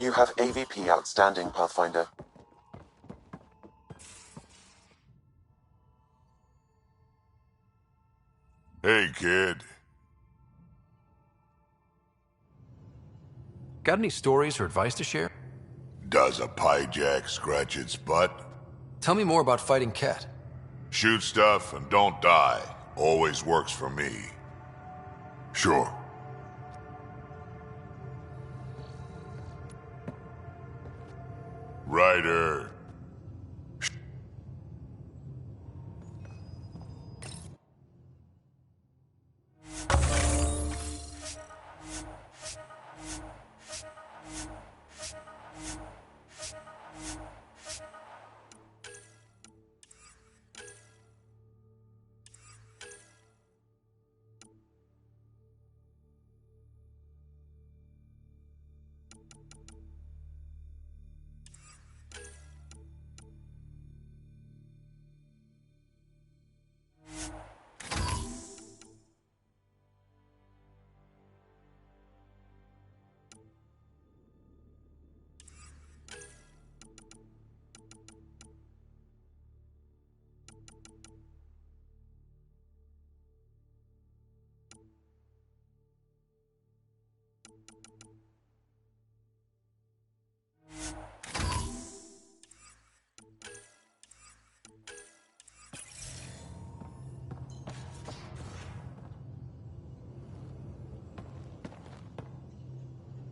You have AVP outstanding, Pathfinder. Hey, kid. Got any stories or advice to share? Does a pyjak scratch its butt? Tell me more about fighting Cat. Shoot stuff and don't die. Always works for me. Sure. Ryder.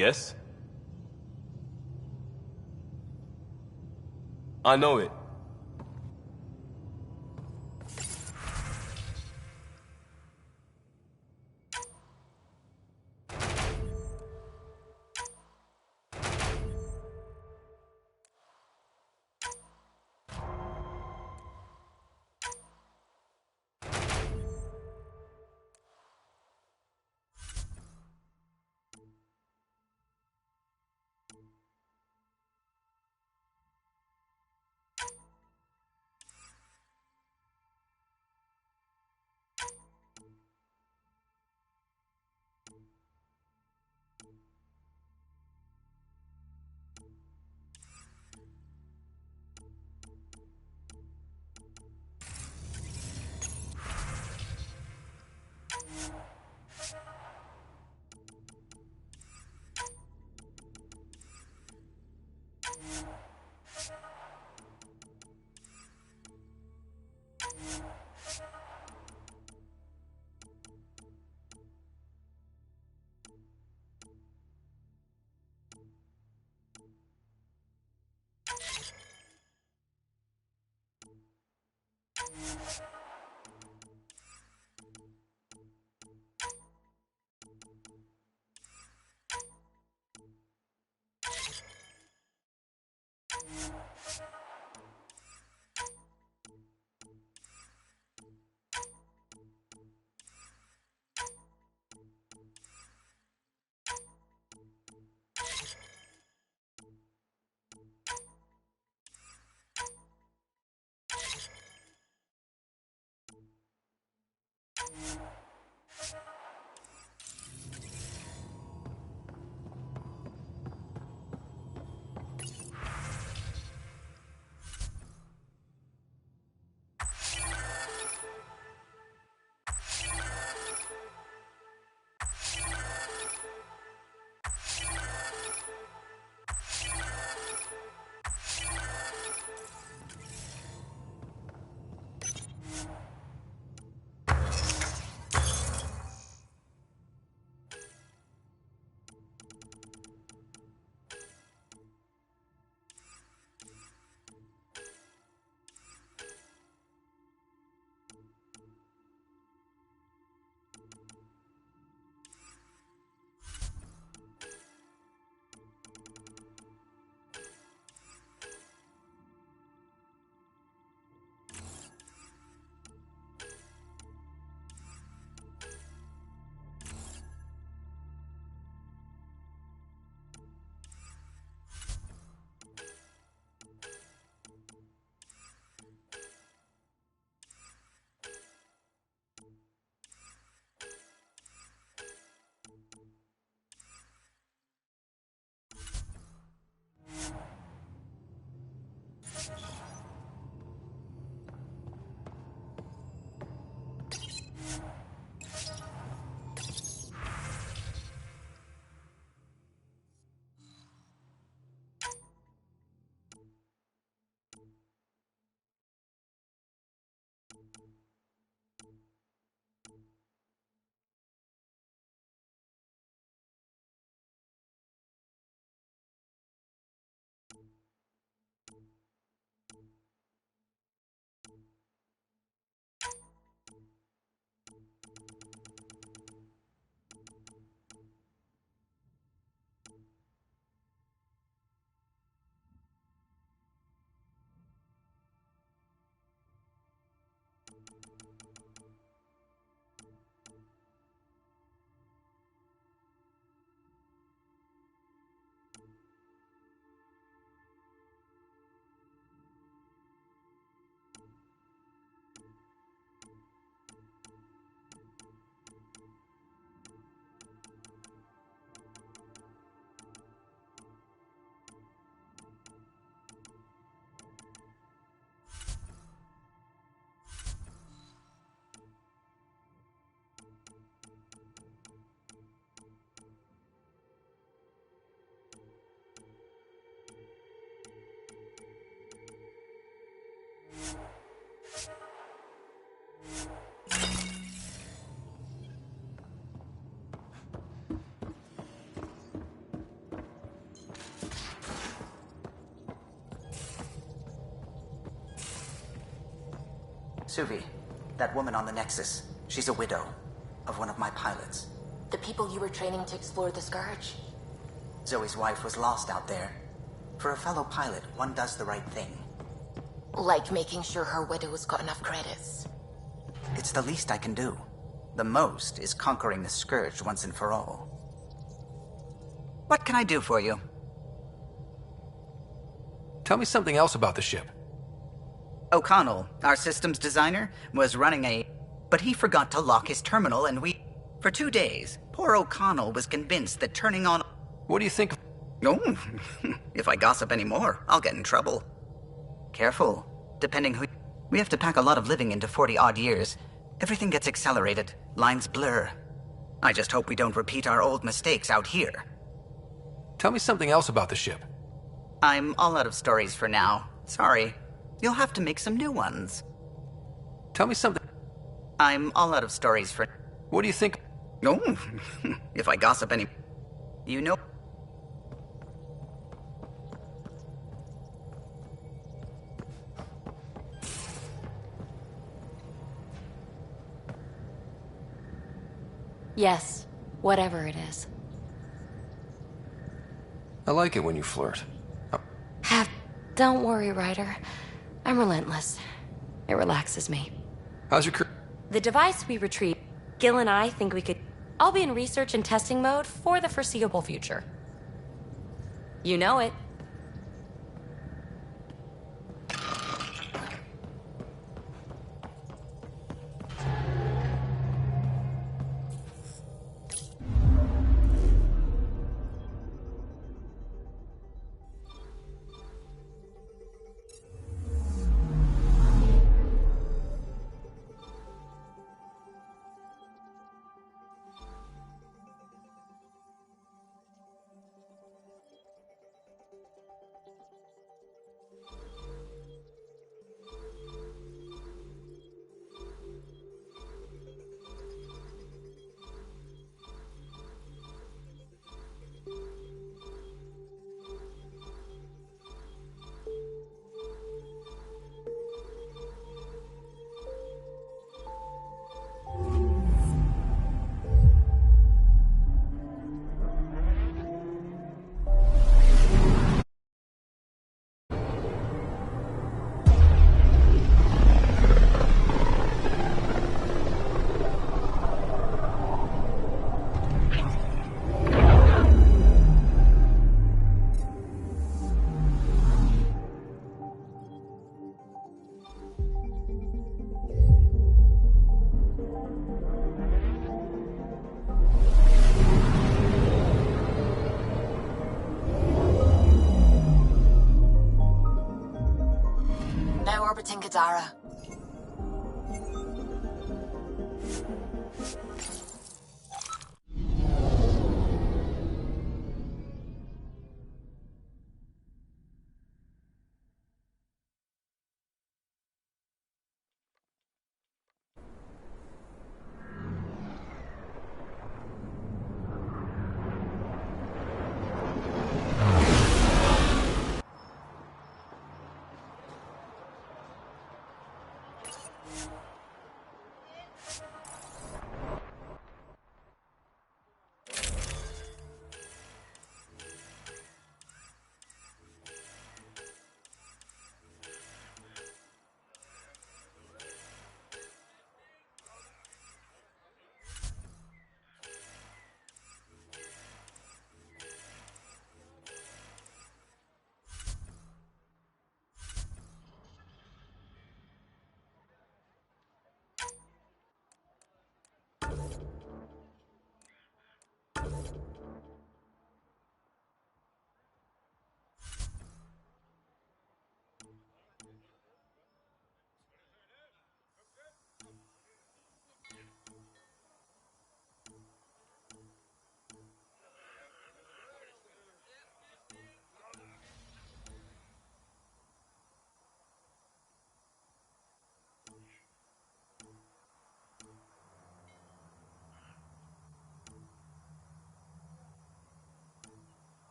Yes? I know it. Suvi, that woman on the Nexus, she's a widow of one of my pilots. The people you were training to explore the Scourge? Zoe's wife was lost out there. For a fellow pilot, one does the right thing. Like making sure her widow's got enough credits. It's the least I can do. The most is conquering the Scourge once and for all. What can I do for you? Tell me something else about the ship. O'Connell, our systems designer, was running but he forgot to lock his terminal and For 2 days, poor O'Connell was convinced that turning on... What do you think? Oh, if I gossip anymore, I'll get in trouble. Careful. Depending who... We have to pack a lot of living into 40-odd years. Everything gets accelerated. Lines blur. I just hope we don't repeat our old mistakes out here. Tell me something else about the ship. I'm all out of stories for now. Sorry. You'll have to make some new ones. Tell me something... I'm all out of stories for... What do you think? Oh, if I gossip any... You know... Yes, whatever it is. I like it when you flirt. Don't worry, Ryder. I'm relentless. It relaxes me. How's your The device we retrieved, Gil and I think we could... I'll be in research and testing mode for the foreseeable future. You know it. Orbiting Kadara.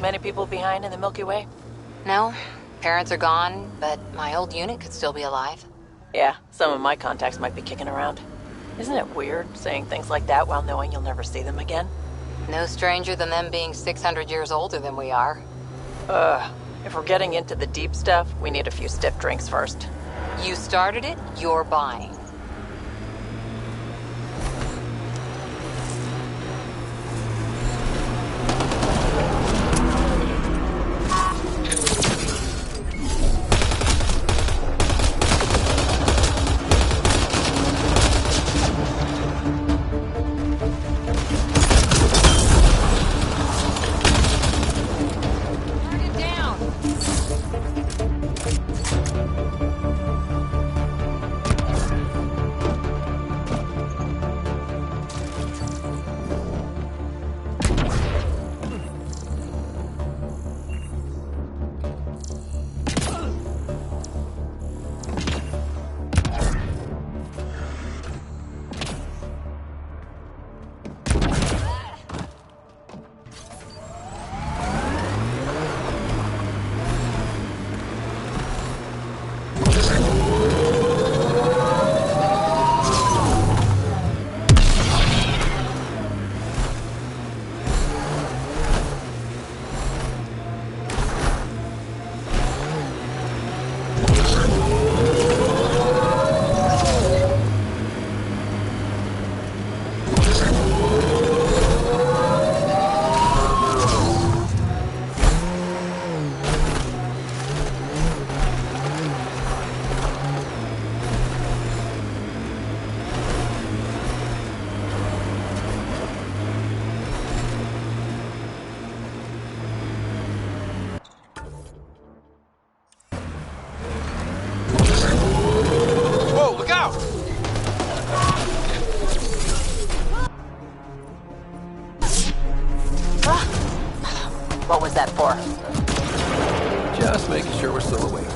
Many people behind in the Milky Way? No, parents are gone, but my old unit could still be alive. Yeah, some of my contacts might be kicking around. Isn't it weird saying things like that while knowing you'll never see them again? No stranger than them being 600 years older than we are. If we're getting into the deep stuff, we need a few stiff drinks first. You started it, you're buying. Whoa, look out! What was that for? Just making sure we're still awake.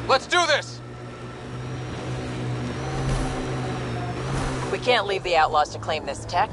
Let's do this! We can't leave the outlaws to claim this tech.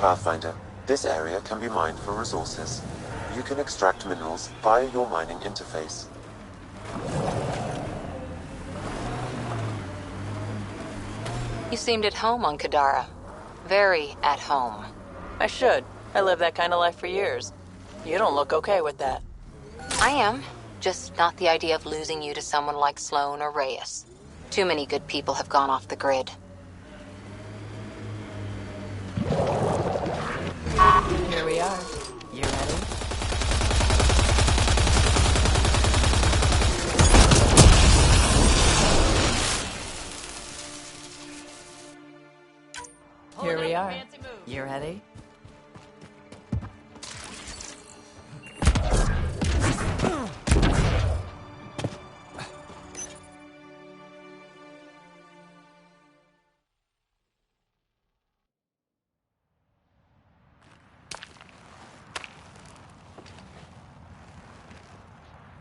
Pathfinder, this area can be mined for resources. You can extract minerals via your mining interface. You seemed at home on Kadara. Very at home. I should. I lived that kind of life for years. You don't look okay with that. I am. Just not the idea of losing you to someone like Sloan or Reyes. Too many good people have gone off the grid. Here we are. You ready? Here we are. You ready?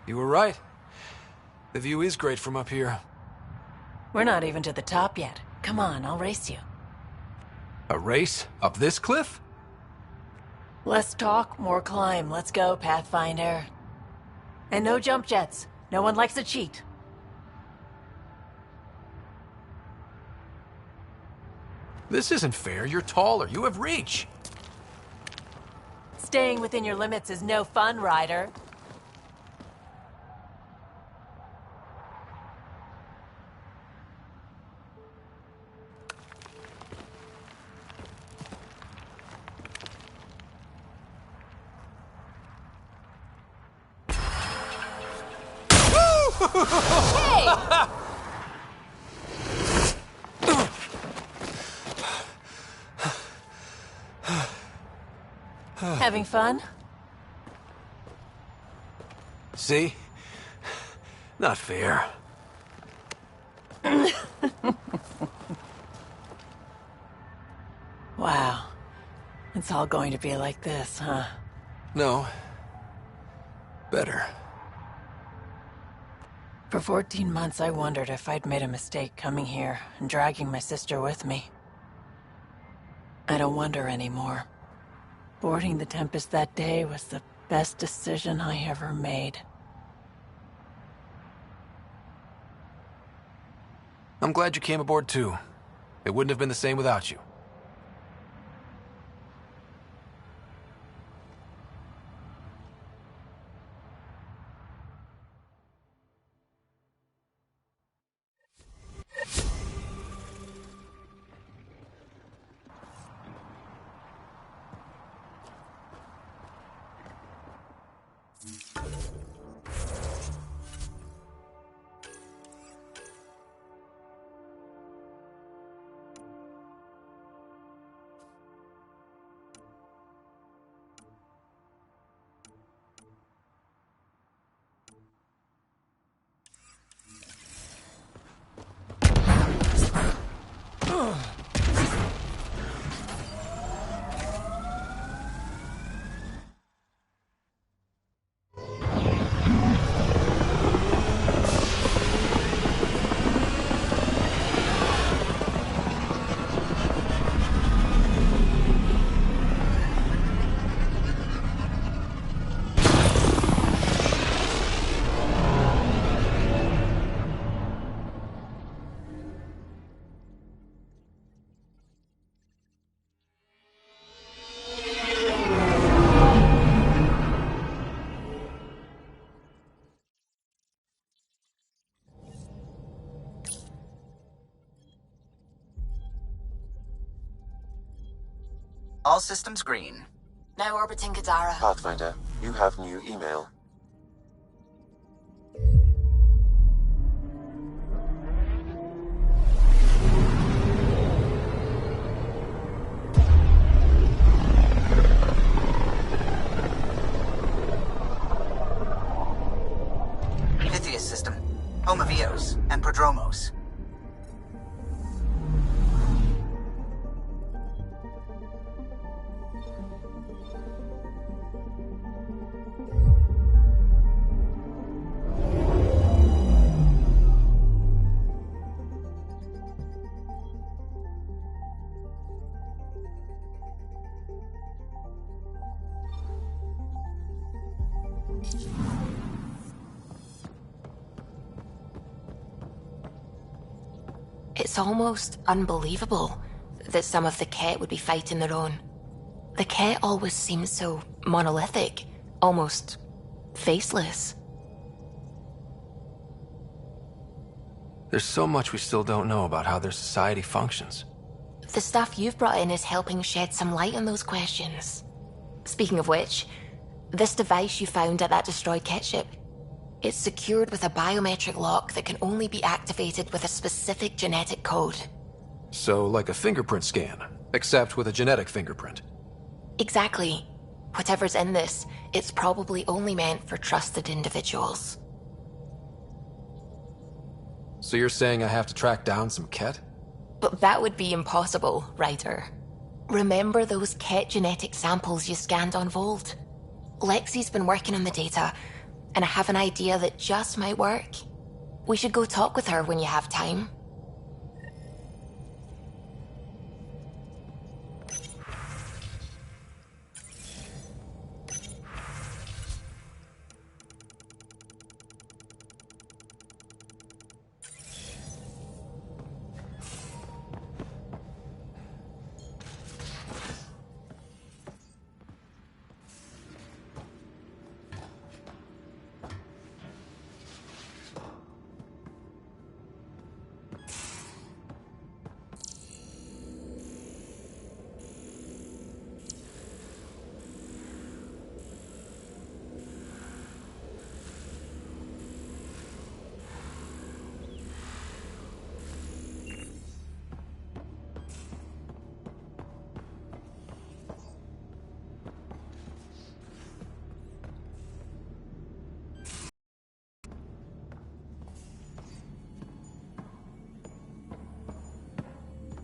You were right. The view is great from up here. We're not even to the top yet. Come on, I'll race you. A race? Up this cliff? Less talk, more climb. Let's go, Pathfinder. And no jump jets. No one likes a cheat. This isn't fair. You're taller. You have reach. Staying within your limits is no fun, Ryder. Having fun? See? Not fair. Wow. It's all going to be like this, huh? No. Better. For 14 months, I wondered if I'd made a mistake coming here and dragging my sister with me. I don't wonder anymore. Boarding the Tempest that day was the best decision I ever made. I'm glad you came aboard too. It wouldn't have been the same without you. All systems green. Now orbiting Kadara. Pathfinder, you have new email. Pythias system. Home of Eos and Prodromos. It's almost unbelievable that some of the Ket would be fighting their own. The Ket always seems so monolithic, almost faceless. There's so much we still don't know about how their society functions. The stuff you've brought in is helping shed some light on those questions. Speaking of which, this device you found at that destroyed Ket ship, it's secured with a biometric lock that can only be activated with a specific genetic code. So, like a fingerprint scan, except with a genetic fingerprint. Exactly. Whatever's in this, it's probably only meant for trusted individuals. So you're saying I have to track down some Ket? But that would be impossible, Ryder. Remember those Ket genetic samples you scanned on Volt? Lexi's been working on the data, and I have an idea that just might work. We should go talk with her when you have time.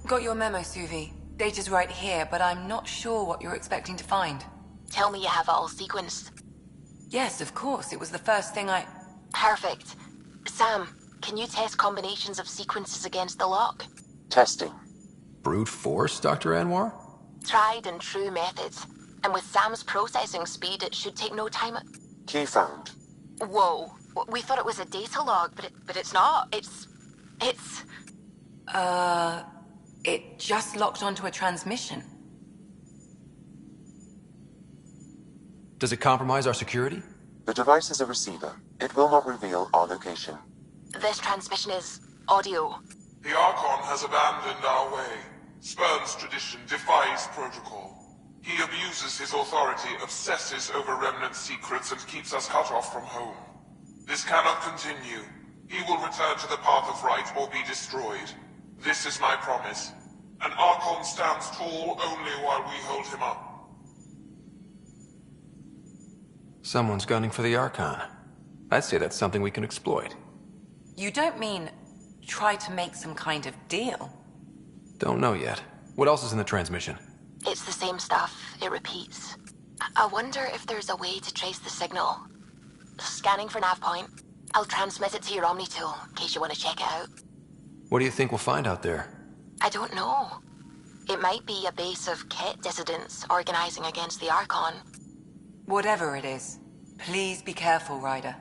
Got your memo, Suvi. Data's right here, but I'm not sure what you're expecting to find. Tell me you have it all sequenced. Yes, of course. It was the first thing I... Perfect. Sam, can you test combinations of sequences against the lock? Testing. Brute force, Dr. Anwar? Tried and true methods. And with Sam's processing speed, it should take no time. Key found. Whoa. We thought it was a data log, but it's not. It's... It just locked onto a transmission. Does it compromise our security? The device is a receiver. It will not reveal our location. This transmission is audio. The Archon has abandoned our way, spurns tradition, defies protocol. He abuses his authority, obsesses over remnant secrets, and keeps us cut off from home. This cannot continue. He will return to the path of right or be destroyed. This is my promise. An Archon stands tall only while we hold him up. Someone's gunning for the Archon. I'd say that's something we can exploit. You don't mean try to make some kind of deal? Don't know yet. What else is in the transmission? It's the same stuff. It repeats. I wonder if there's a way to trace the signal. Scanning for nav point. I'll transmit it to your Omni tool, in case you want to check it out. What do you think we'll find out there? I don't know. It might be a base of Ket dissidents organizing against the Archon. Whatever it is, please be careful, Ryder.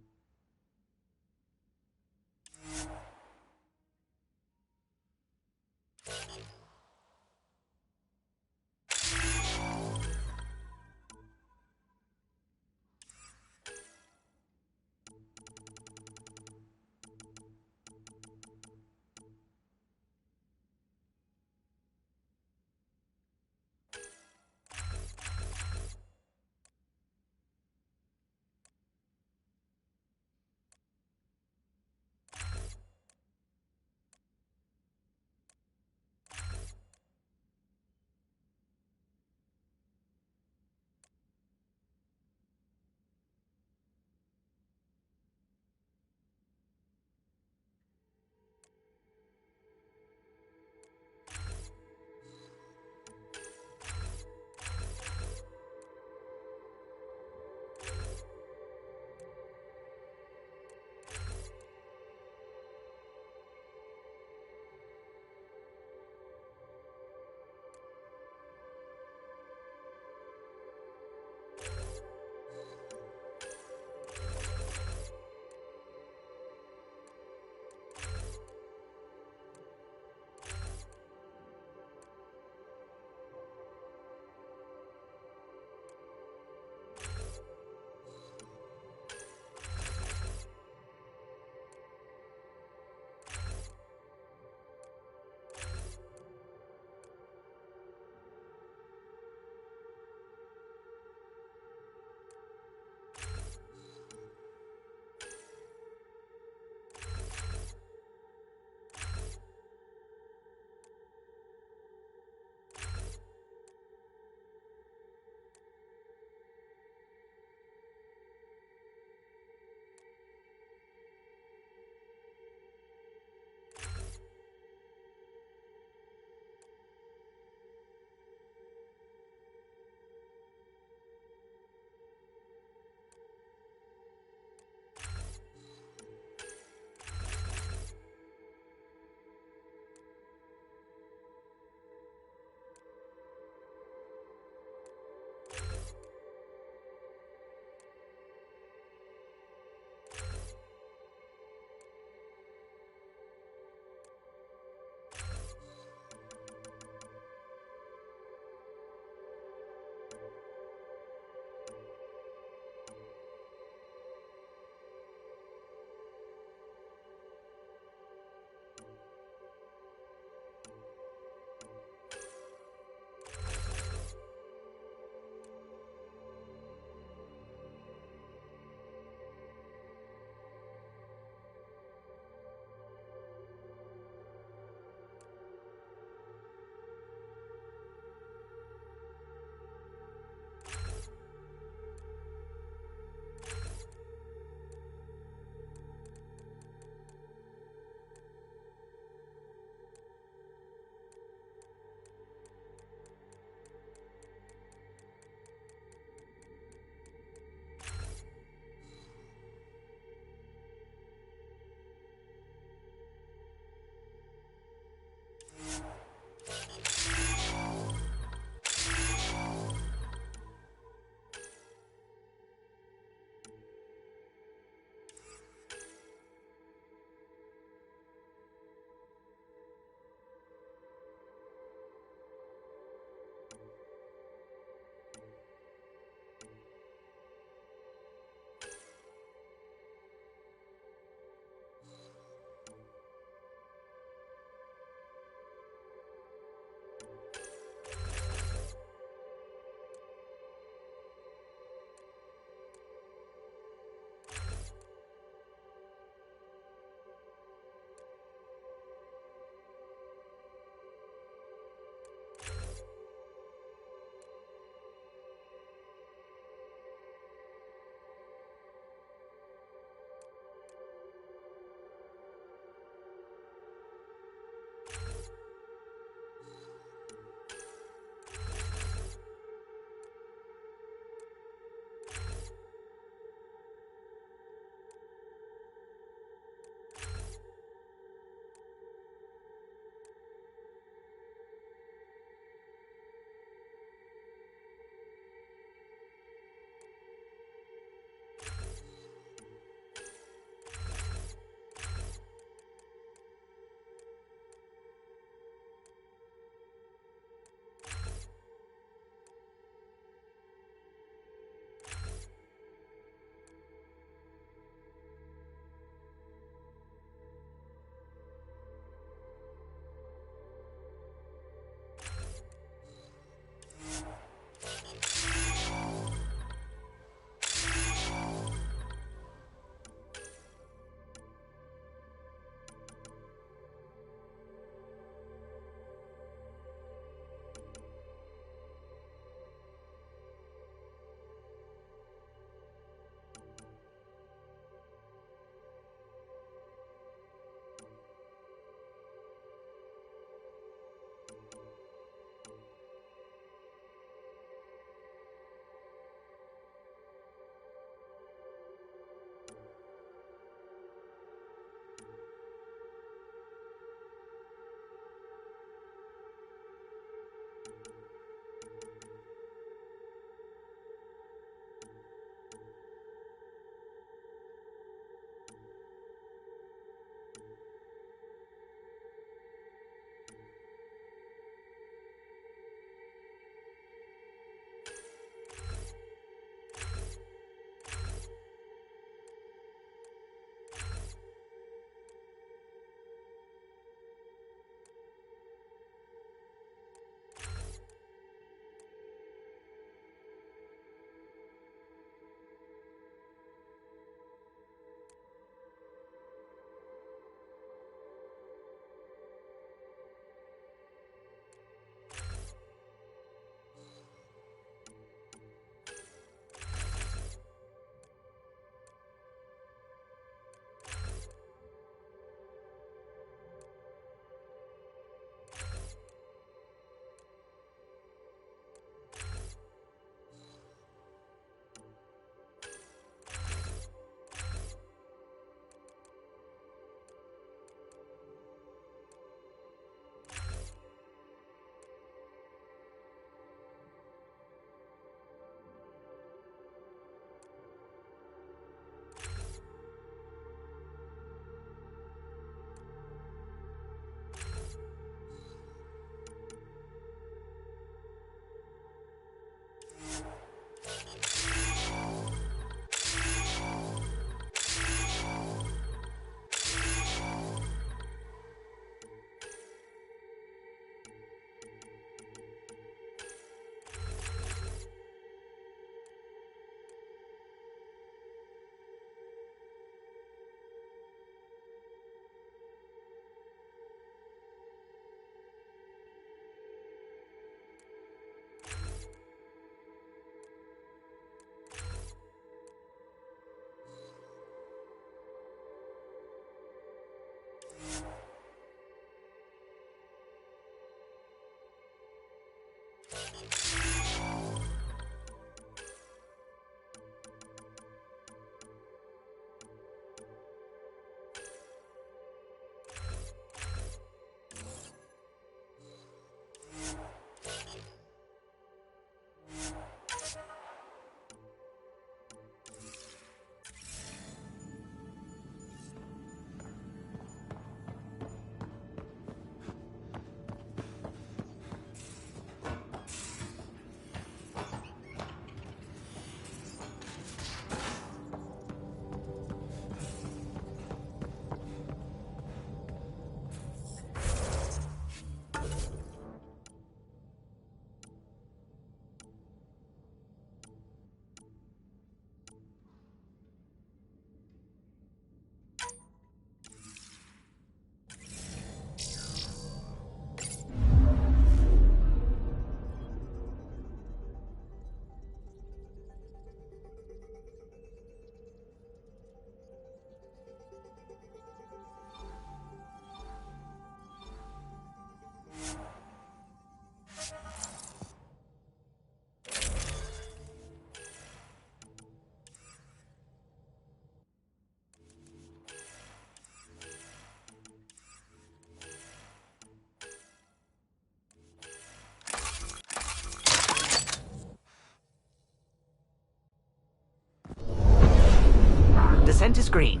Descent is green.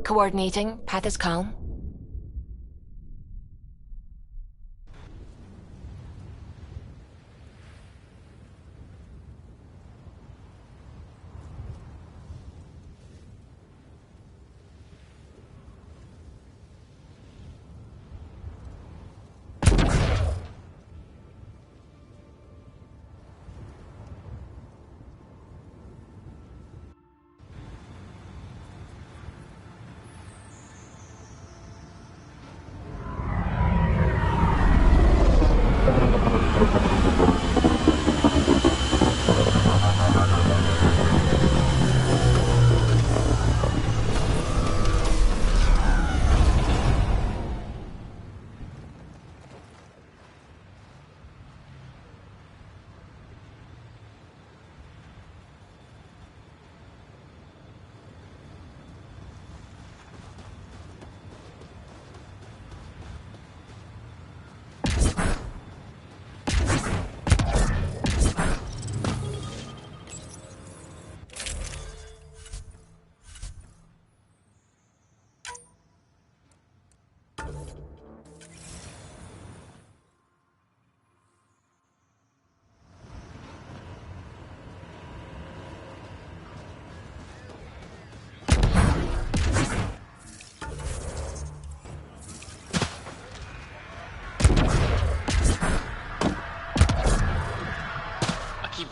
Coordinating. Path is calm.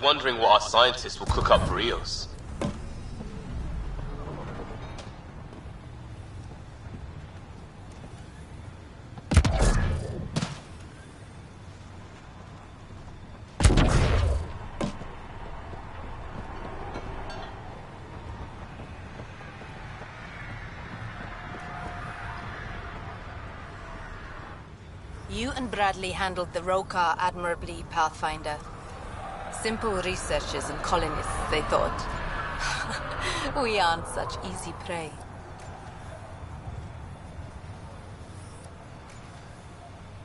Wondering what our scientists will cook up for Eos. You and Bradley handled the Rokar admirably, Pathfinder. Simple researchers and colonists, they thought. We aren't such easy prey.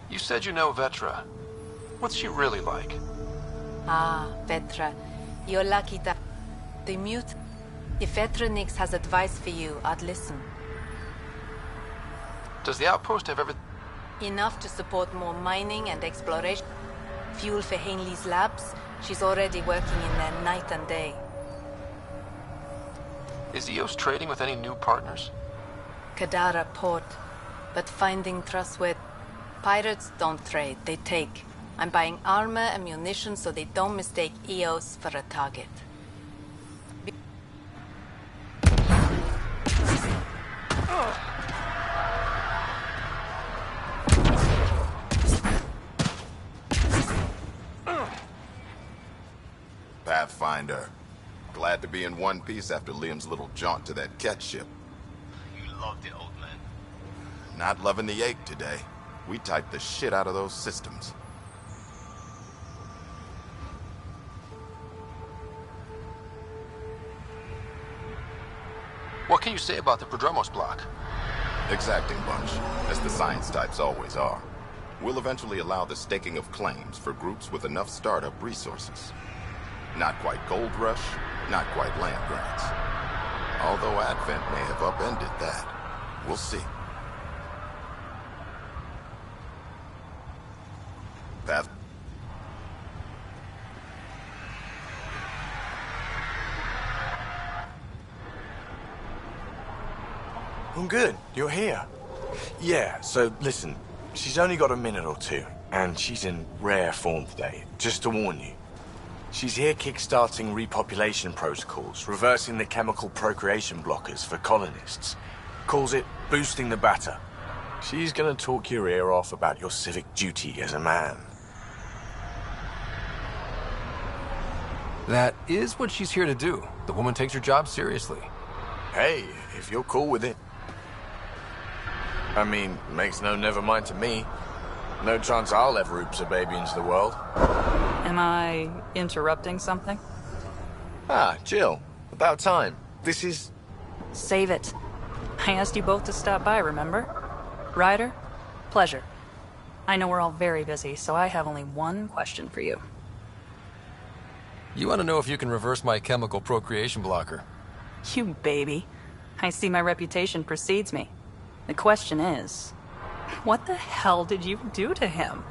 You said you know Vetra. What's she really like? Ah, Vetra. You're lucky that... The mute... If Vetra Nix has advice for you, I'd listen. Does the outpost have everything? Enough to support more mining and exploration. Fuel for Hainley's labs. She's already working in there night and day. Is Eos trading with any new partners? Kadara port, but finding trustworthy... Pirates don't trade, they take. I'm buying armor and munitions so they don't mistake Eos for a target. Pathfinder, glad Glad to be in one piece after Liam's little jaunt to that cat ship. You loved it, old man. Not loving the ache today. We typed the shit out of those systems. What can you say about the Prodromos block? Exacting bunch, as the science types always are. We'll eventually allow the staking of claims for groups with enough startup resources. Not quite gold rush, not quite land grants. Although Advent may have upended that. We'll see. Path. I'm good. You're here. Yeah, so listen. She's only got a minute or two, and she's in rare form today. Just to warn you. She's here kickstarting repopulation protocols, reversing the chemical procreation blockers for colonists. Calls it boosting the batter. She's gonna talk your ear off about your civic duty as a man. That is what she's here to do. The woman takes her job seriously. Hey, if you're cool with it. I mean, makes no never mind to me. No chance I'll ever oops a baby into the world. Am I interrupting something? Ah, Jill. About time. This is... Save it. I asked you both to stop by, remember? Ryder, pleasure. I know we're all very busy, so I have only one question for you. You want to know if you can reverse my chemical procreation blocker? You baby. I see my reputation precedes me. The question is, what the hell did you do to him?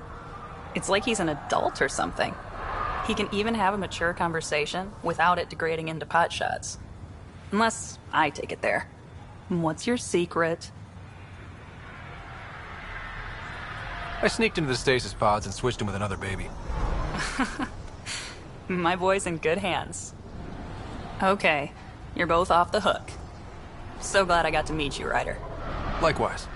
It's like he's an adult or something. He can even have a mature conversation without it degrading into pot shots. Unless I take it there. What's your secret? I sneaked into the stasis pods and switched him with another baby. My boy's in good hands. Okay, you're both off the hook. So glad I got to meet you, Ryder. Likewise.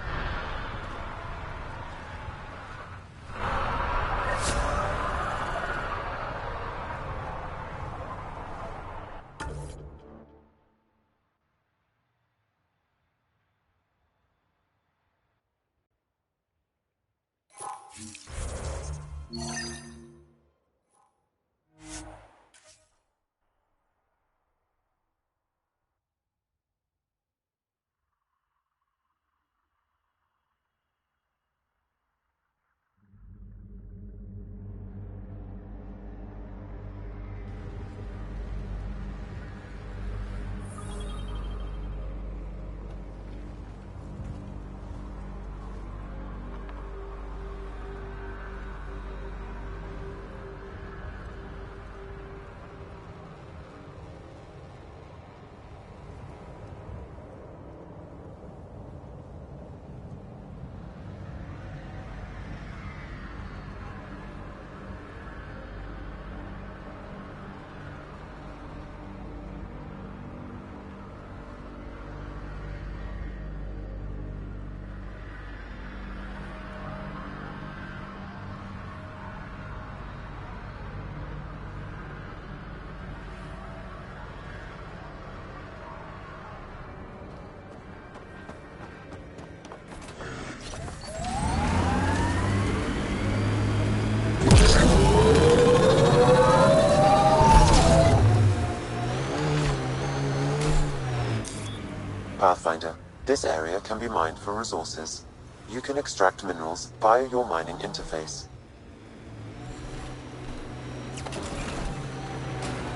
Pathfinder, this area can be mined for resources. You can extract minerals via your mining interface.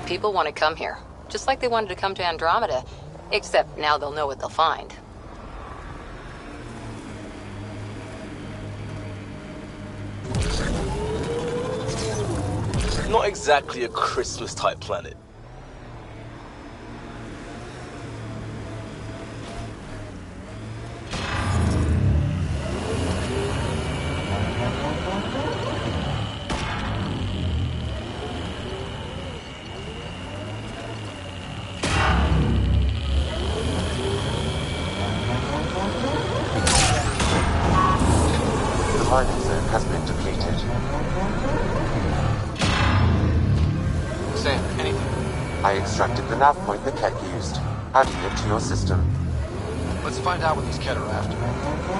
People want to come here, just like they wanted to come to Andromeda, except now they'll know what they'll find. Not exactly a Christmas-type planet. The mining zone has been depleted. Sam, anything? the nav point the Ket used, adding it to your system. Let's find out what these Ket are after.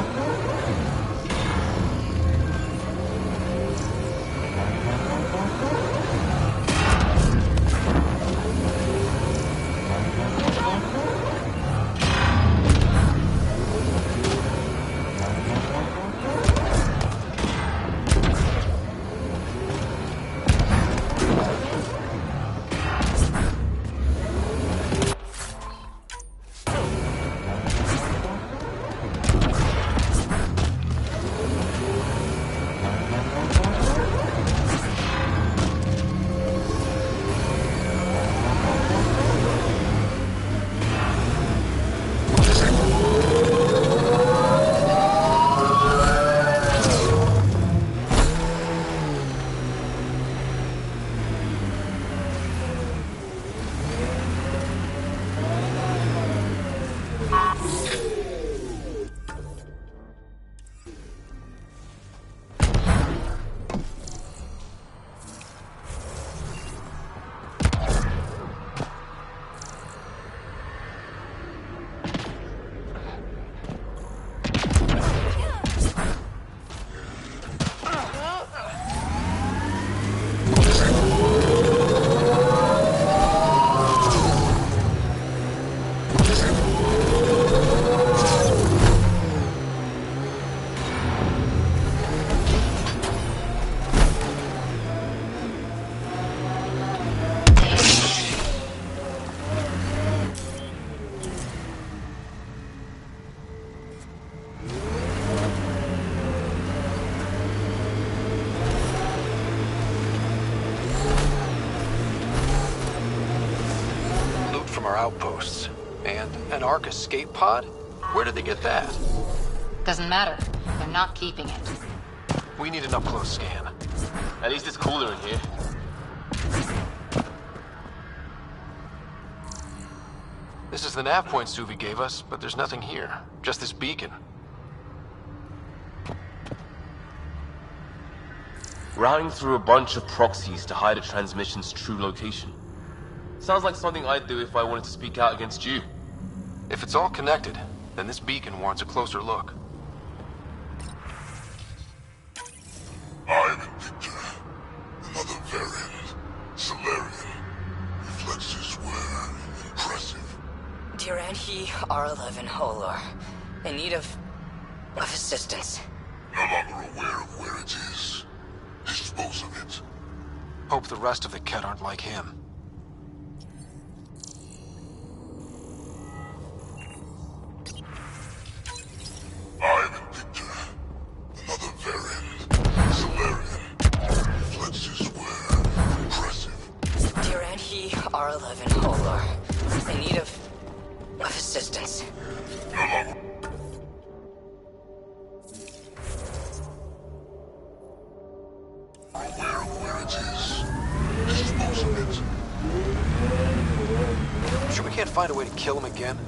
Our outposts. And an Ark escape pod? Where did they get that? Doesn't matter. They're not keeping it. We need an up-close scan. At least it's cooler in here. This is the nav point Suvi gave us, but there's nothing here. Just this beacon. Routing through a bunch of proxies to hide a transmission's true location. Sounds like something I'd do if I wanted to speak out against you. If it's all connected, then this beacon warrants a closer look. I am Victor. Another variant. Solarian. Reflexes were impressive. Tiranhi R11 Holor. In need of assistance. No longer aware of where it is. Dispose of it. Hope the rest of the Ket aren't like him. I am Victor. Another variant. Solarian. Reflexes were impressive. Tiranhi R11 Holor. In need of assistance. No longer. Aware of where it is. Dispose of it. Sure we can't find a way to kill him again?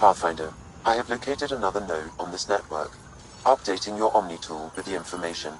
Pathfinder, I have located another node on this network. Updating your Omni tool with the information.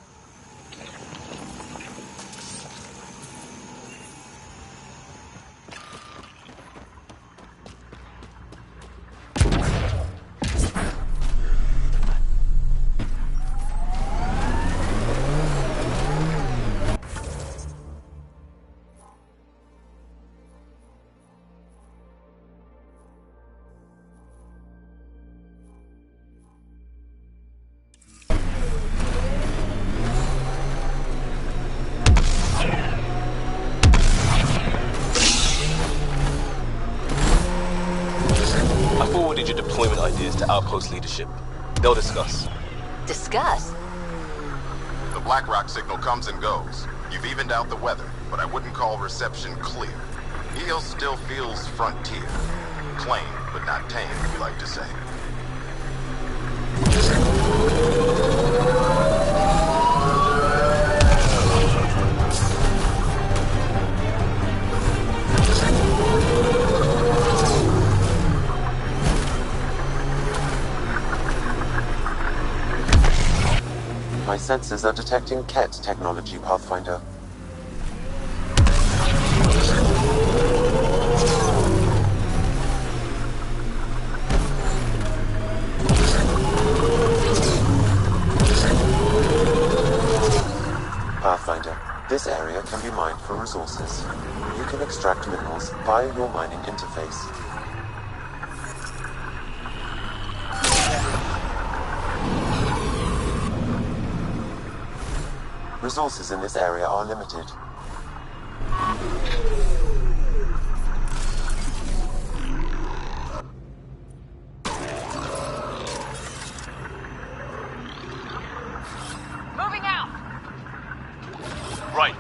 I forwarded your deployment ideas to Outpost leadership. They'll discuss. Discuss? The BlackRock signal comes and goes. You've evened out the weather, but I wouldn't call reception clear. EOS still feels frontier. Claimed, but not tamed, we like to say. My sensors are detecting KET technology, Pathfinder. Pathfinder, this area can be mined for resources. You can extract minerals via your mining interface. Resources in this area are limited. Moving out! Right.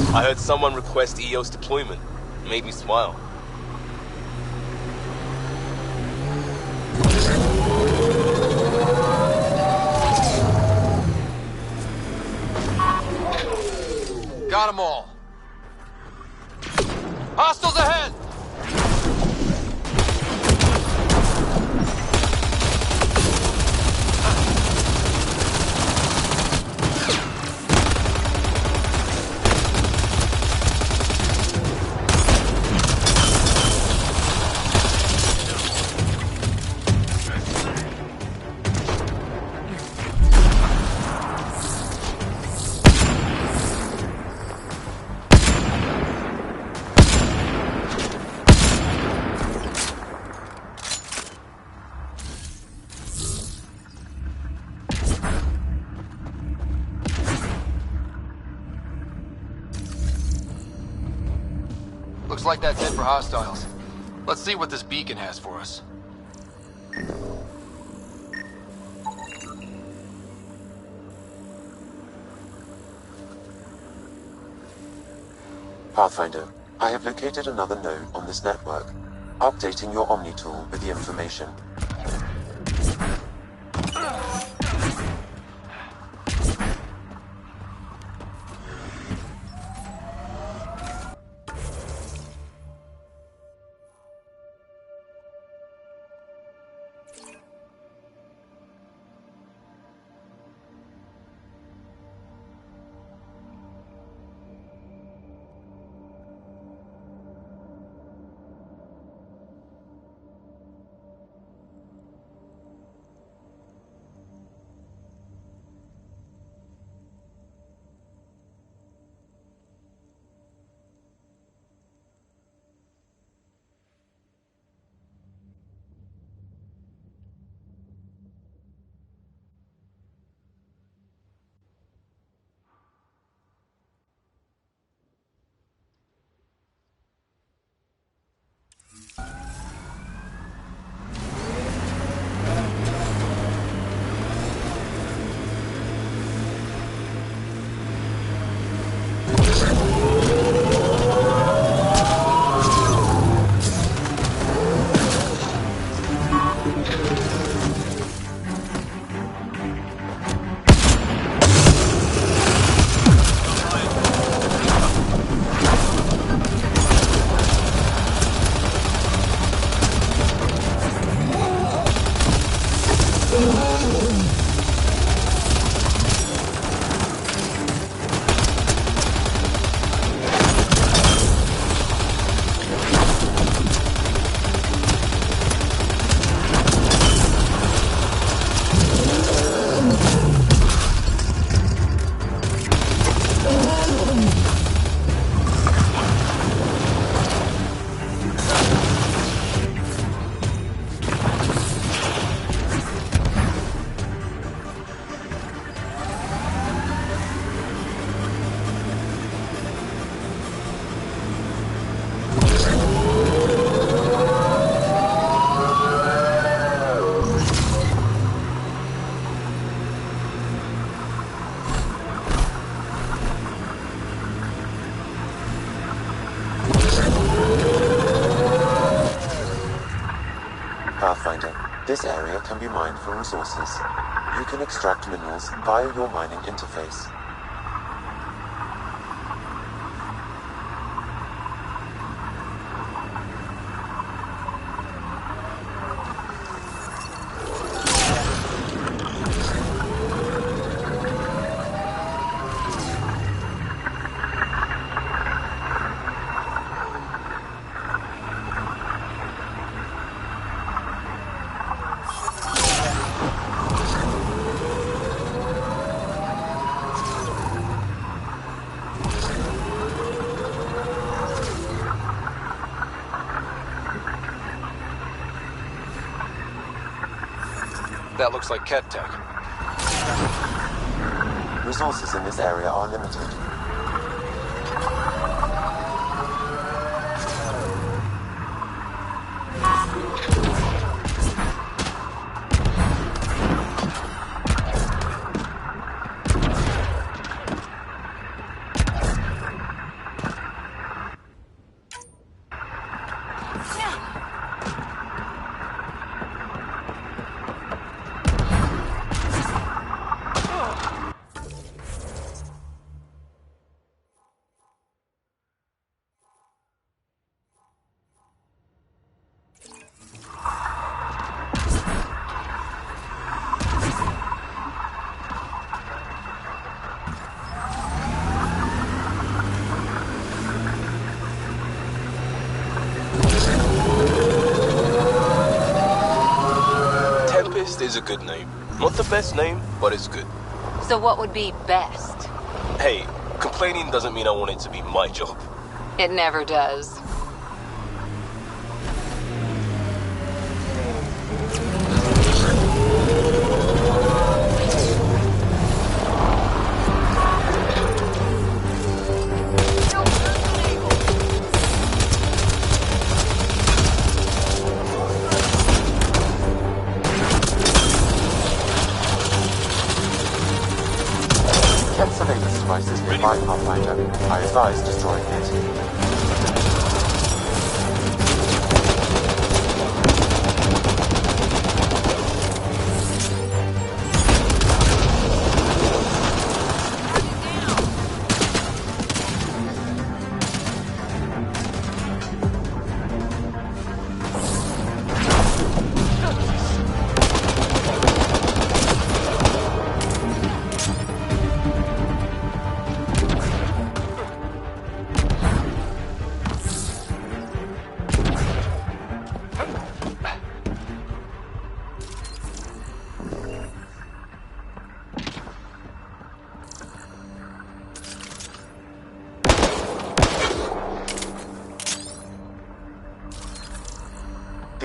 I heard someone request EOS deployment. Made me smile. Got them all. Hostiles ahead! Looks like that's it for hostiles. Let's see what this beacon has for us. Pathfinder, I have located another node on this network. Updating your Omni tool with the information. Pathfinder, this area can be mined for resources. You can extract minerals via your mining interface. That looks like cat tech. Resources in this area are limited. Is a good name. Not the best name, but it's good. So what would be best? Hey, complaining doesn't mean I want it to be my job. It never does. Check surveillance devices nearby, Pathfinder. I advise destroying it.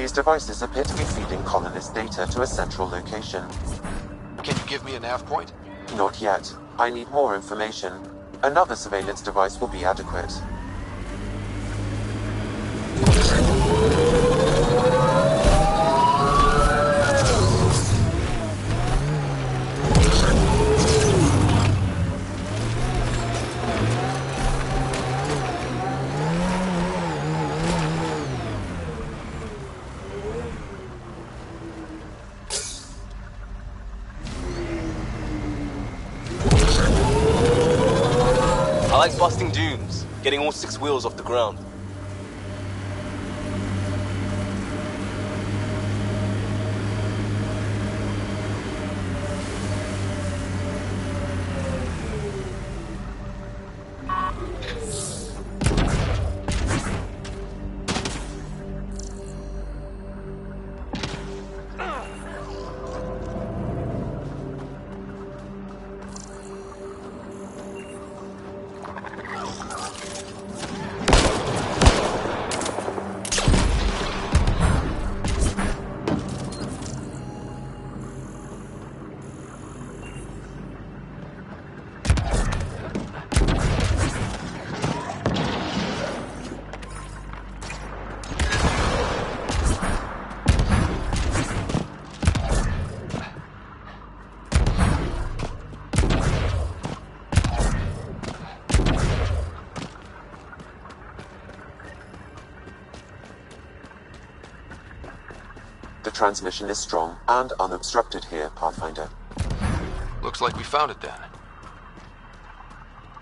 These devices appear to be feeding colonist data to a central location. Can you give me a nav point? Not yet. I need more information. Another surveillance device will be adequate. I like busting dunes, getting all 6 wheels off the ground. The transmission is strong and unobstructed here, Pathfinder. Looks like we found it then.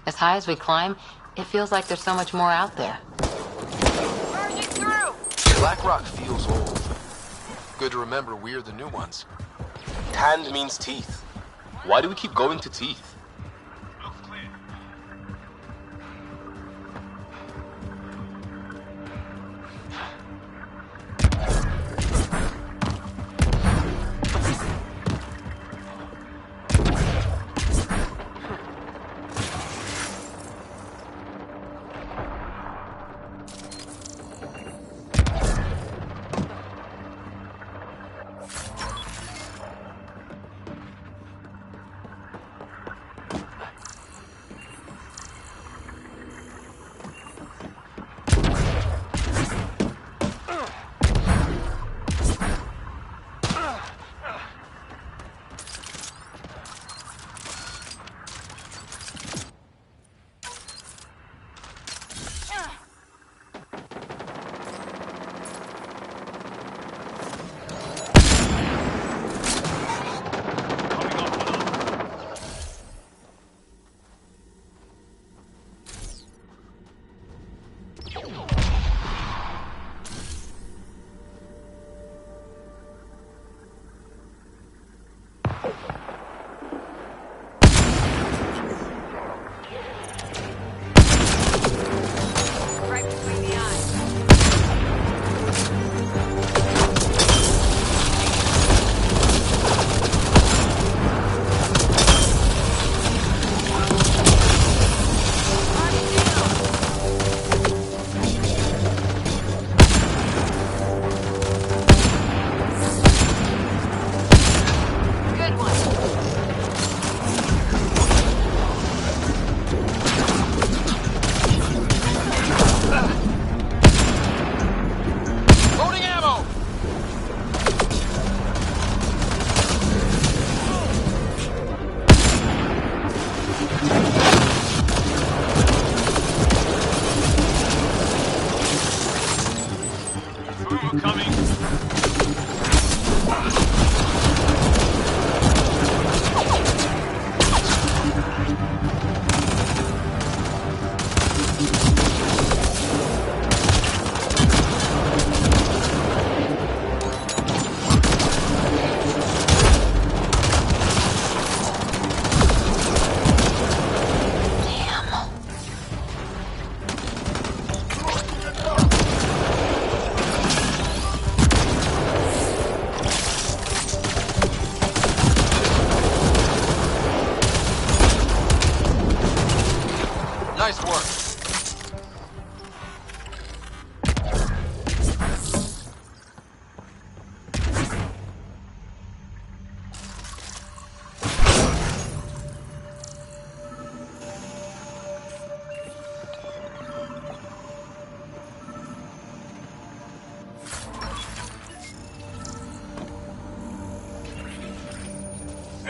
As high as we climb, it feels like there's so much more out there. Charging through! Blackrock feels old. Good to remember we're the new ones. Hand means teeth. Why do we keep going to teeth?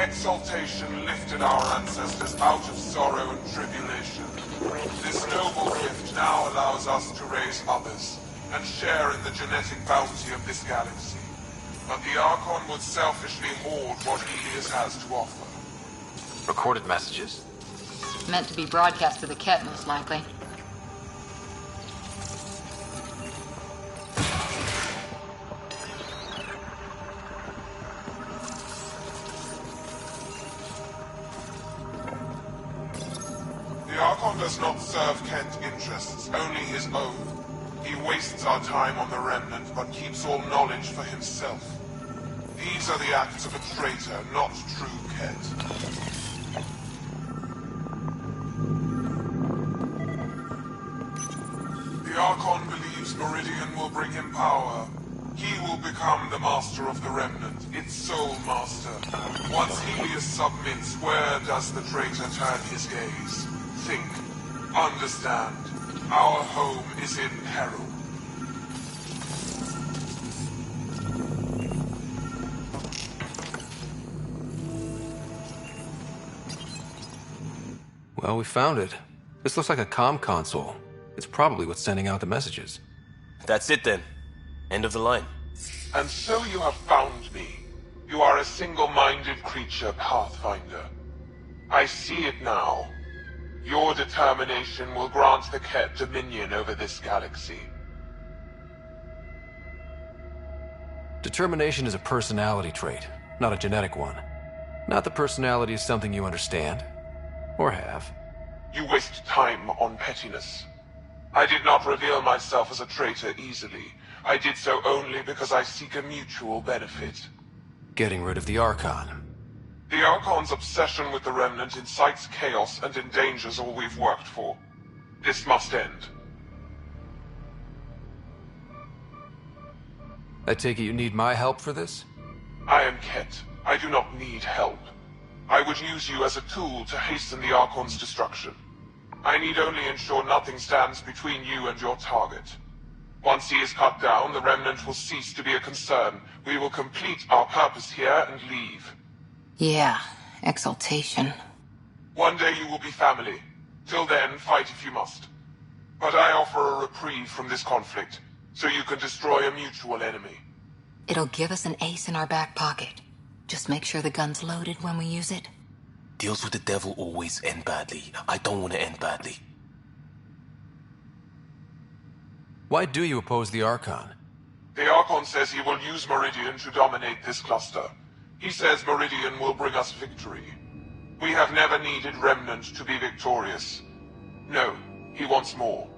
Exaltation lifted our ancestors out of sorrow and tribulation. This noble gift now allows us to raise others, and share in the genetic bounty of this galaxy. But the Archon would selfishly hoard what Helios has to offer. Recorded messages? Meant to be broadcast to the Ket, most likely. The Archon does not serve Kent interests, only his own. He wastes our time on the Remnant, but keeps all knowledge for himself. These are the acts of a traitor, not true Kent. The Archon believes Meridian will bring him power. He will become the master of the Remnant, its sole master. Once Helios submits, where does the traitor turn his gaze? Think. Understand. Our home is in peril. Well, we found it. This looks like a comm console. It's probably what's sending out the messages. That's it then. End of the line. And so you have found me. You are a single-minded creature, Pathfinder. I see it now. Your determination will grant the Ket dominion over this galaxy. Determination is a personality trait, not a genetic one. Not that personality is something you understand. Or have. You waste time on pettiness. I did not reveal myself as a traitor easily. I did so only because I seek a mutual benefit. Getting rid of the Archon. The Archon's obsession with the Remnant incites chaos and endangers all we've worked for. This must end. I take it you need my help for this? I am Ket. I do not need help. I would use you as a tool to hasten the Archon's destruction. I need only ensure nothing stands between you and your target. Once he is cut down, the Remnant will cease to be a concern. We will complete our purpose here and leave. Yeah, exaltation. One day you will be family. Till then, fight if you must. But I offer a reprieve from this conflict, so you can destroy a mutual enemy. It'll give us an ace in our back pocket. Just make sure the gun's loaded when we use it. Deals with the devil always end badly. I don't want to end badly. Why do you oppose the Archon? The Archon says he will use Meridian to dominate this cluster. He says Meridian will bring us victory. We have never needed Remnant to be victorious. No, he wants more.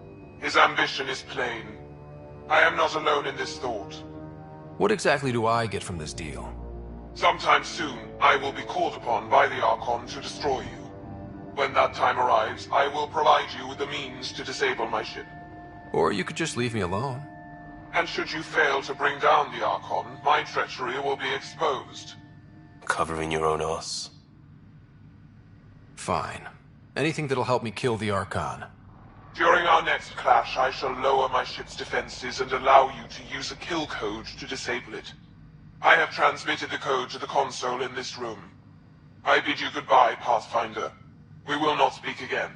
His ambition is plain. I am not alone in this thought. What exactly do I get from this deal? Sometime soon, I will be called upon by the Archon to destroy you. When that time arrives, I will provide you with the means to disable my ship. Or you could just leave me alone. And should you fail to bring down the Archon, my treachery will be exposed. Covering your own ass. Fine. Anything that'll help me kill the Archon. During our next clash, I shall lower my ship's defenses and allow you to use a kill code to disable it. I have transmitted the code to the console in this room. I bid you goodbye, Pathfinder. We will not speak again.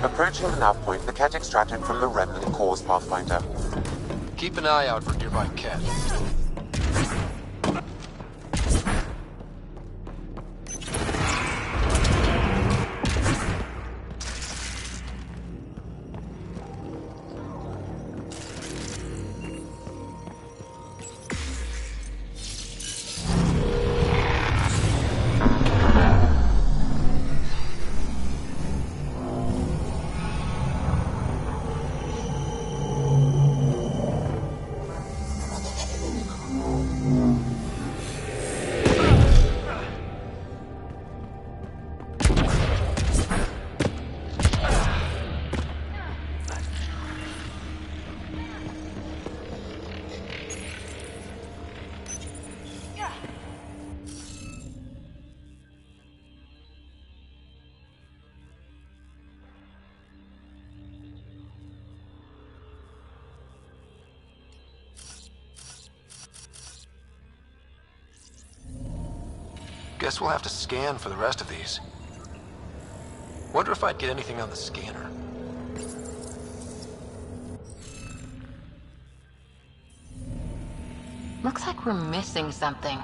Approaching the nav point, the cat extracted from the remnant cores, Pathfinder. Keep an eye out for nearby cat. Guess we'll have to scan for the rest of these. Wonder if I'd get anything on the scanner. Looks like we're missing something.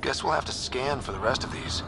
Guess we'll have to scan for the rest of these.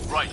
Right.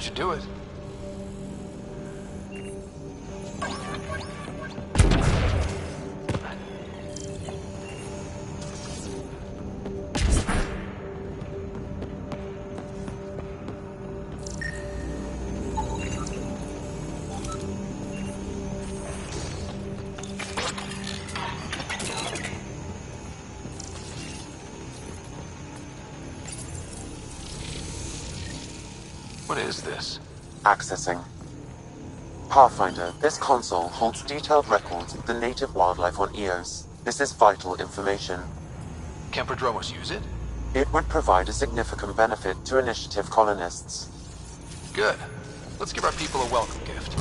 should do it. What is this? Accessing. Pathfinder, this console holds detailed records of the native wildlife on Eos. This is vital information. Can Prodromos use it? It would provide a significant benefit to Initiative colonists. Good. Let's give our people a welcome gift.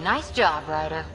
Nice job, Ryder.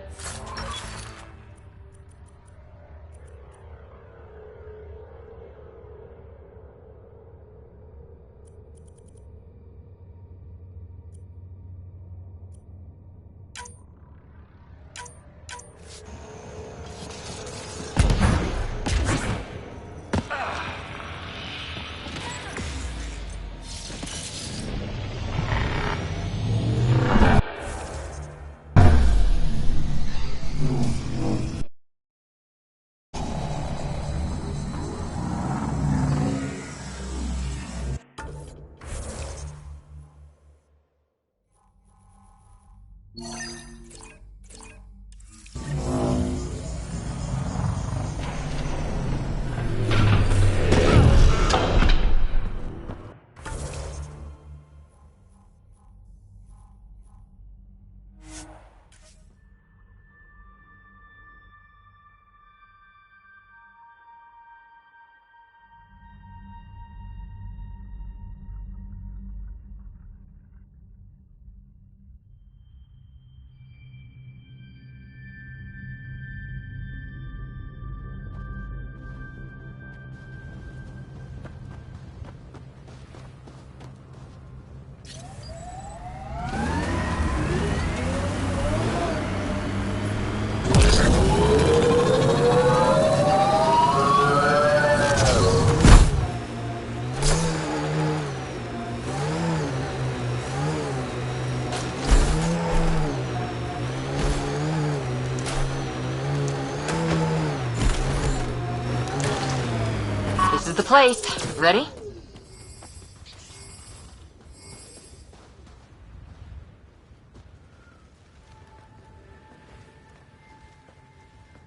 This is the place. Ready?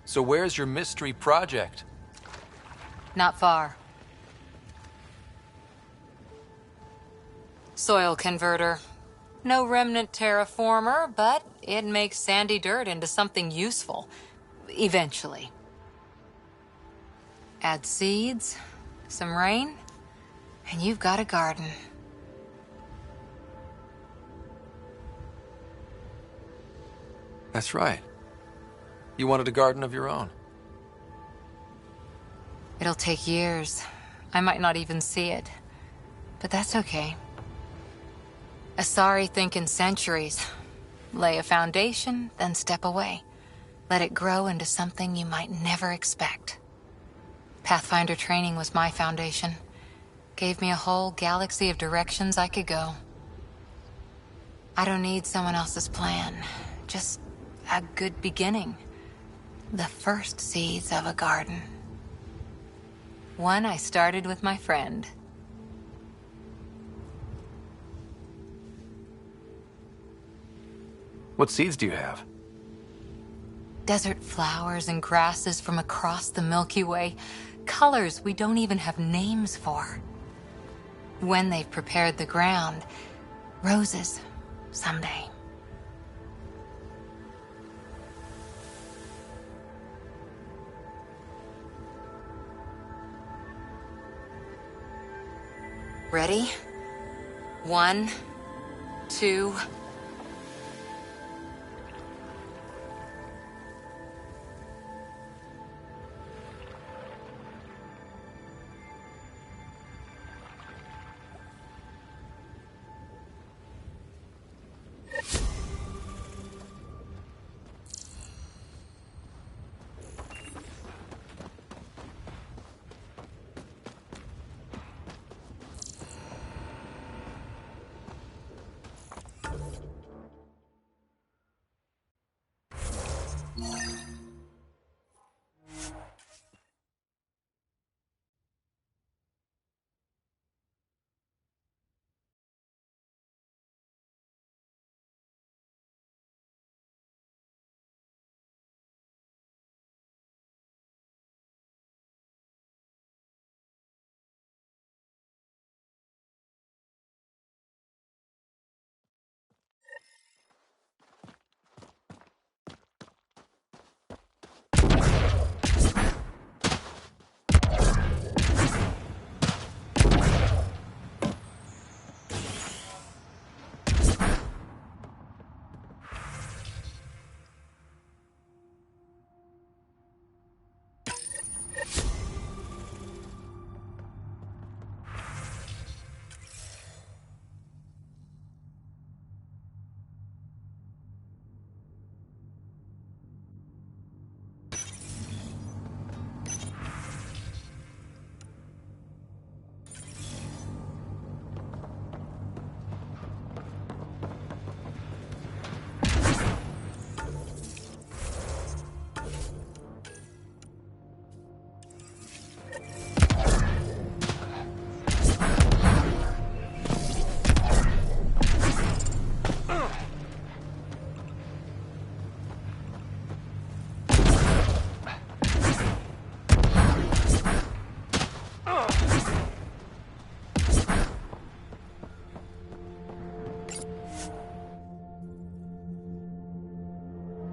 So where's your mystery project? Not far. Soil converter. No remnant terraformer, but it makes sandy dirt into something useful. Eventually. Add seeds, some rain, and you've got a garden. That's right. You wanted a garden of your own. It'll take years. I might not even see it. But that's okay. Asari think in centuries. Lay a foundation, then step away. Let it grow into something you might never expect. Pathfinder training was my foundation. Gave me a whole galaxy of directions I could go. I don't need someone else's plan. Just a good beginning. The first seeds of a garden. One I started with my friend. What seeds do you have? Desert flowers and grasses from across the Milky Way. Colors we don't even have names for. When they've prepared the ground, roses someday. Ready? 1, 2...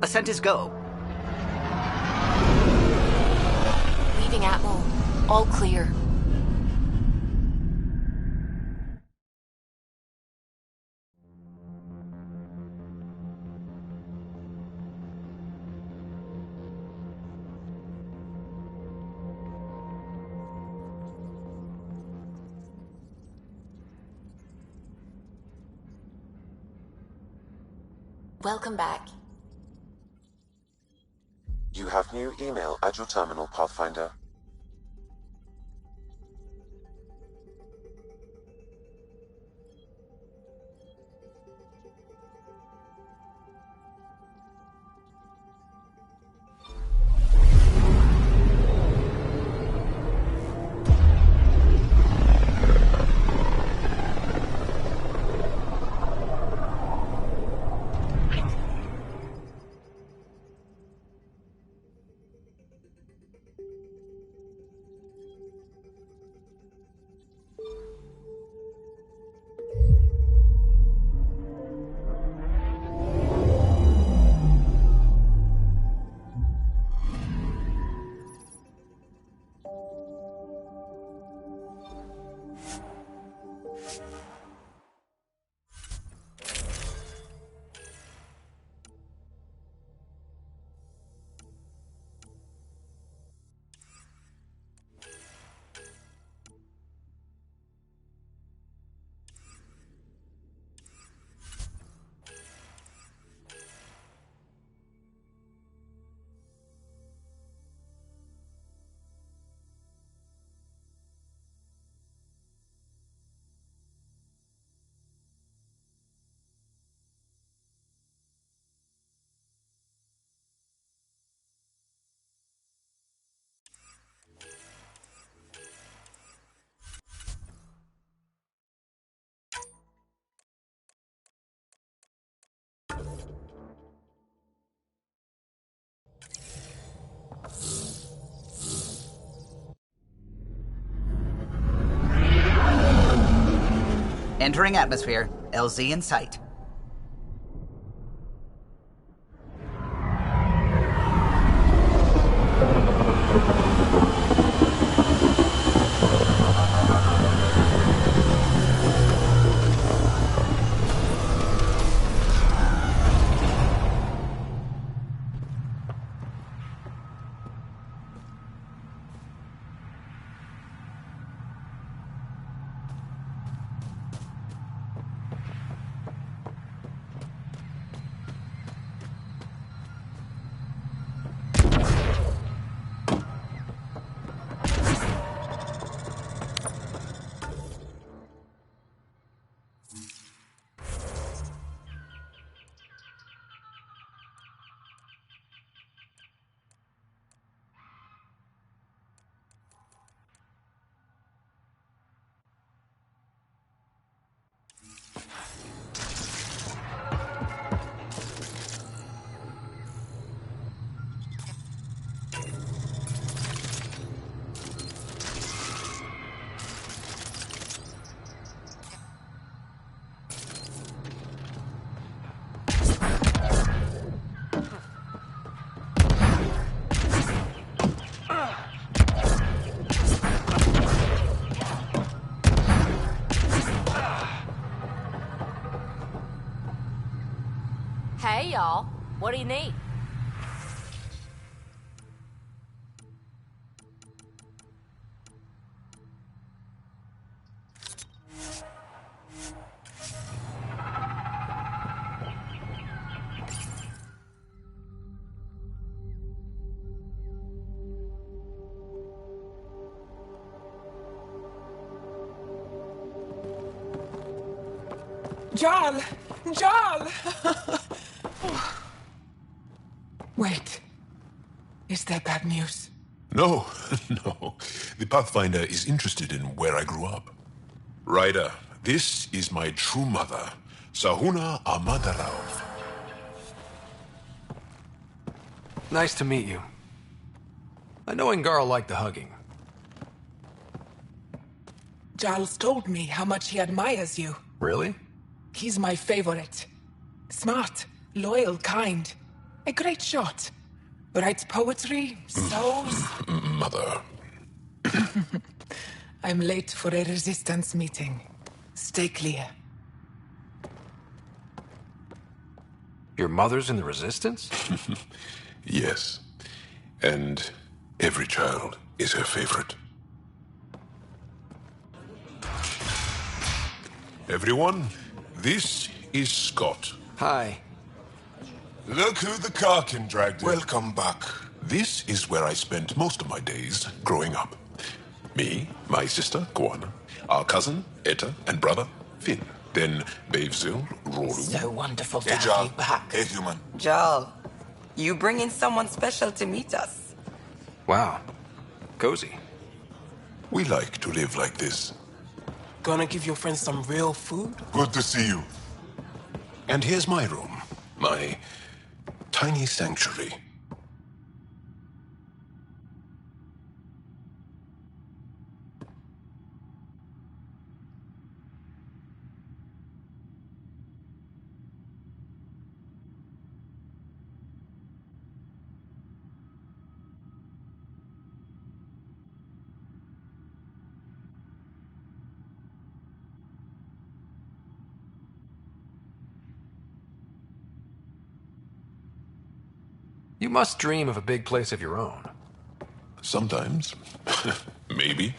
Ascent is go. Leaving Atmo. All clear. Welcome back. You have new email at your terminal, Pathfinder. Entering atmosphere. LZ in sight. Hey, y'all. What do you need? Jarl! Jarl! Wait. Is that bad news? No, no. The Pathfinder is interested in where I grew up. Ryder, this is my true mother, Sahuna Amadaraov. Nice to meet you. I know Ingarl liked the hugging. Jarl's told me how much he admires you. Really? He's my favorite. Smart, loyal, kind. A great shot. Writes poetry, sews. Mother. I'm late for a resistance meeting. Stay clear. Your mother's in the Resistance? Yes. And every child is her favorite. Everyone, this is Scott. Hi. Look who the Karkin dragged in. Welcome back. This is where I spent most of my days growing up. Me, my sister, Guana, our cousin, Etta, and brother, Finn. Then Bavzil, Roru. So wonderful to Hey, have Jarl. you back. Hey, human. Jarl, you bring in someone special to meet us. Wow. Cozy. We like to live like this. Gonna give your friends some real food? Good to see you. And here's my room. My tiny sanctuary. You must dream of a big place of your own. Sometimes. Maybe.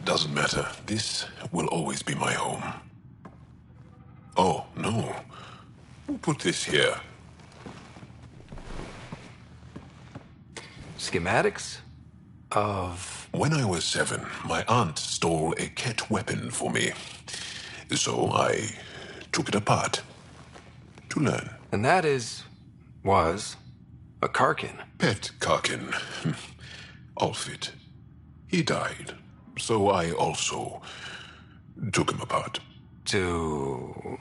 Doesn't matter. This will always be my home. Oh, no. Who put this here? Schematics? Of... When I was 7, my aunt stole a Ket weapon for me. So I took it apart. To learn. And that was a Karkin. Pet Karkin. Alfit. He died. So I also took him apart. To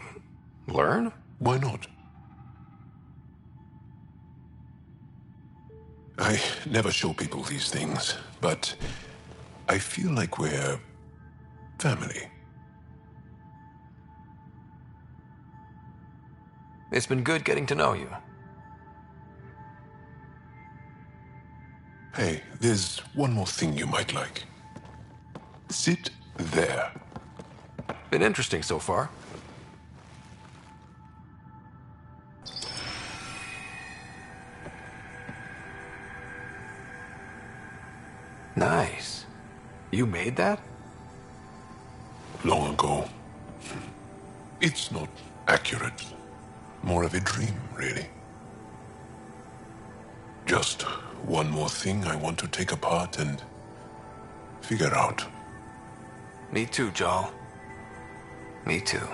learn? Why not? I never show people these things, but I feel like we're family. It's been good getting to know you. Hey, there's one more thing you might like. Sit there. Been interesting so far. Nice. You made that? Long ago. It's not accurate. More of a dream, really. Just one more thing I want to take apart and figure out. Me too, Jal. Me too.